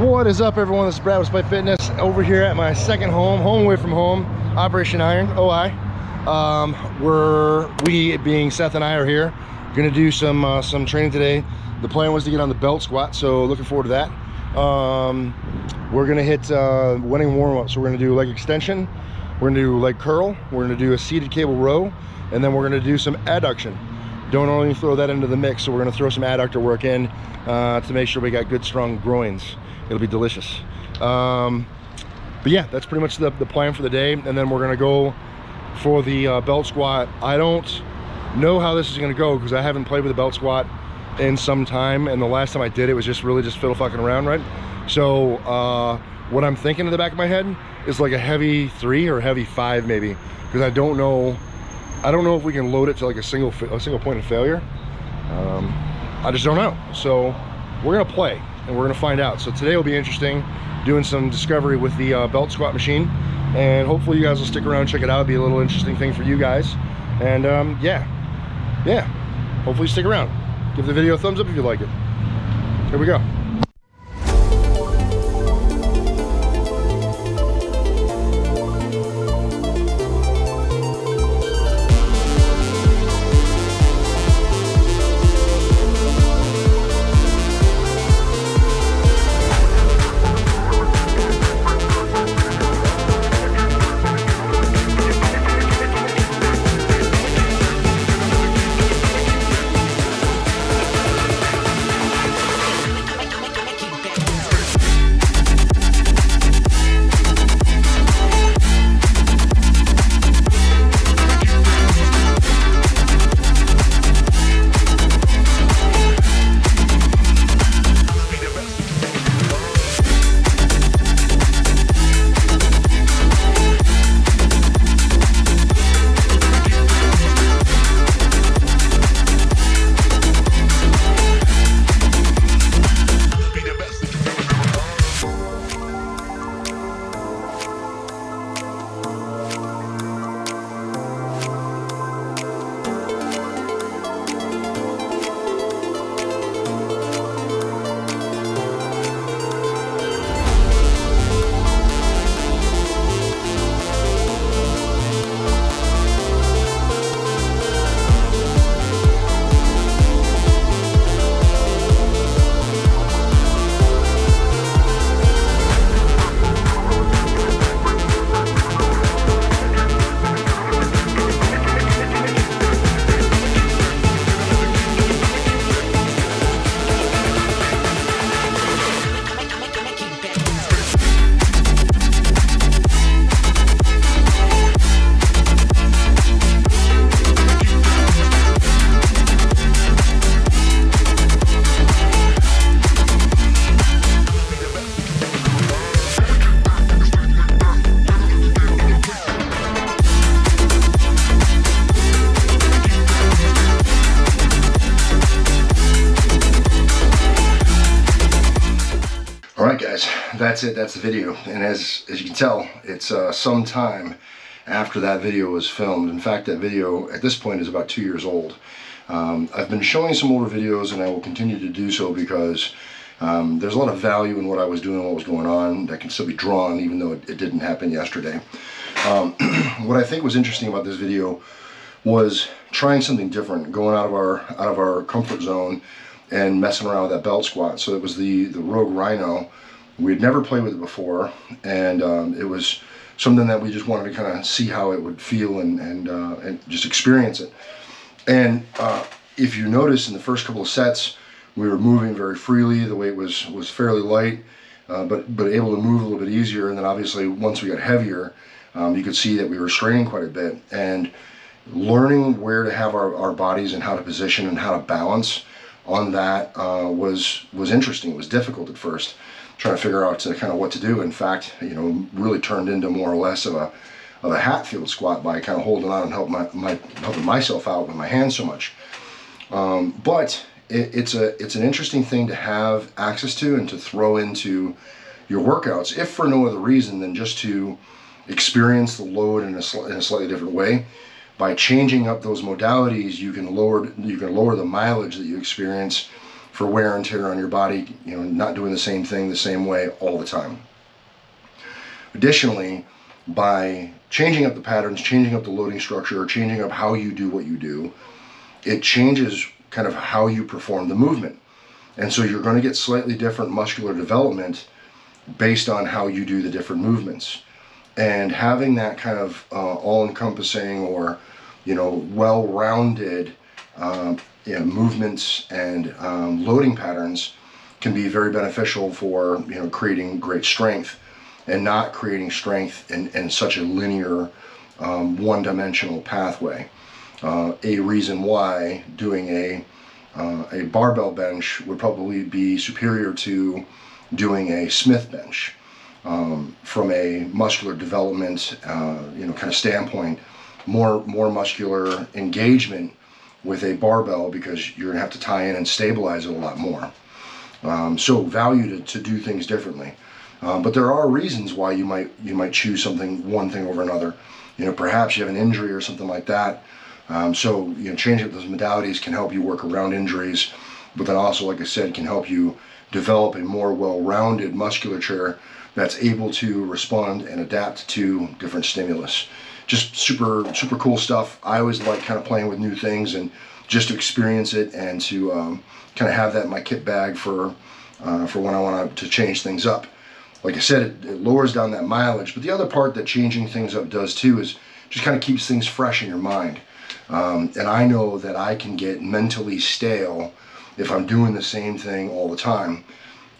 What is up, everyone? This is Brad with Spite Fitness over here at my second home away from home, Operation Iron, OI. We being Seth and I are here, gonna do some training today. The plan was to get on the belt squat, so looking forward to that. We're gonna hit winning warm-up, so we're gonna do leg extension, we're gonna do leg curl, we're gonna do a seated cable row, and then we're gonna do some adduction. Don't only throw that into the mix, so we're gonna throw some adductor work in to make sure we got good strong groins. It'll be delicious. But yeah, that's pretty much the plan for the day. And then we're gonna go for the belt squat. I don't know how this is gonna go because I haven't played with the belt squat in some time, and the last time I did it was just really fiddle fucking around, right? So what I'm thinking in the back of my head is like a heavy 3 or a heavy 5 maybe, because I don't know if we can load it to like a single point of failure. I just don't know. So we're gonna play and we're gonna find out. So today will be interesting, doing some discovery with the belt squat machine, and hopefully you guys will stick around, check it out. It'll be a little interesting thing for you guys. And yeah, hopefully stick around. Give the video a thumbs up if you like it. Here we go. That's it. That's the video. And as you can tell, it's some time after that video was filmed. In fact, that video at this point is about 2 years old. I've been showing some older videos, and I will continue to do so because there's a lot of value in what I was doing, what was going on, that can still be drawn even though it didn't happen yesterday. What I think was interesting about this video was trying something different, going out of our comfort zone and messing around with that belt squat. So it was the Rogue Rhino. We had never played with it before, and it was something that we just wanted to kind of see how it would feel and just experience it. And if you notice, in the first couple of sets, we were moving very freely. The weight was fairly light, but able to move a little bit easier. And then obviously once we got heavier, you could see that we were straining quite a bit. And learning where to have our bodies and how to position and how to balance on that was interesting. It was difficult at first, trying to figure out kind of what to do. In fact, really turned into more or less of a Hatfield squat by kind of holding on and helping myself out with my hands so much. But it's an interesting thing to have access to and to throw into your workouts, if for no other reason than just to experience the load in a slightly different way. By changing up those modalities, you can lower the mileage that you experience for wear and tear on your body, you know, not doing the same thing the same way all the time. Additionally, by changing up the patterns, changing up the loading structure, or changing up how you do what you do, it changes kind of how you perform the movement. And so you're going to get slightly different muscular development based on how you do the different movements. And having that kind of all-encompassing, or, you know, well-rounded movements and loading patterns can be very beneficial for, you know, creating great strength, and not creating strength in such a linear, one-dimensional pathway. A reason why doing a barbell bench would probably be superior to doing a Smith bench from a muscular development, you know, kind of standpoint. More muscular engagement with a barbell, because you're gonna have to tie in and stabilize it a lot more. So value to do things differently. But there are reasons why you might choose one thing over another. You know, perhaps you have an injury or something like that. So, you know, changing up those modalities can help you work around injuries, but then also, like I said, can help you develop a more well-rounded musculature that's able to respond and adapt to different stimulus. Just super cool stuff. I always like kind of playing with new things, and just to experience it, and to kind of have that in my kit bag for when I want to change things up. Like I said, it lowers down that mileage, but the other part that changing things up does too is just kind of keeps things fresh in your mind. And I know that I can get mentally stale if I'm doing the same thing all the time.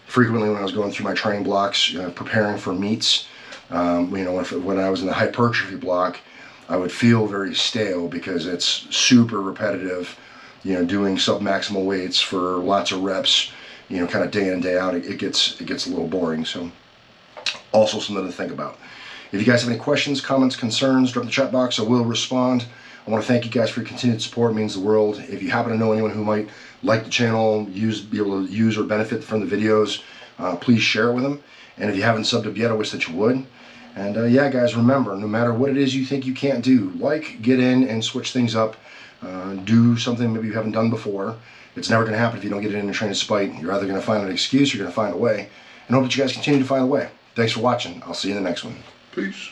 Frequently, when I was going through my training blocks, preparing for meets, you know, when I was in the hypertrophy block, I would feel very stale because it's super repetitive, you know, doing submaximal weights for lots of reps, you know, kind of day in and day out. It gets a little boring. So also something to think about. If you guys have any questions, comments, concerns, drop in the chat box. I will respond. I want to thank you guys for your continued support. It means the world. If you happen to know anyone who might like the channel, be able to use or benefit from the videos, please share it with them. And if you haven't subbed up yet, I wish that you would. And yeah, guys, remember, no matter what it is you think you can't do, get in and switch things up. Do something maybe you haven't done before. It's never going to happen if you don't get in and train despite. You're either going to find an excuse, or you're going to find a way. And I hope that you guys continue to find a way. Thanks for watching. I'll see you in the next one. Peace.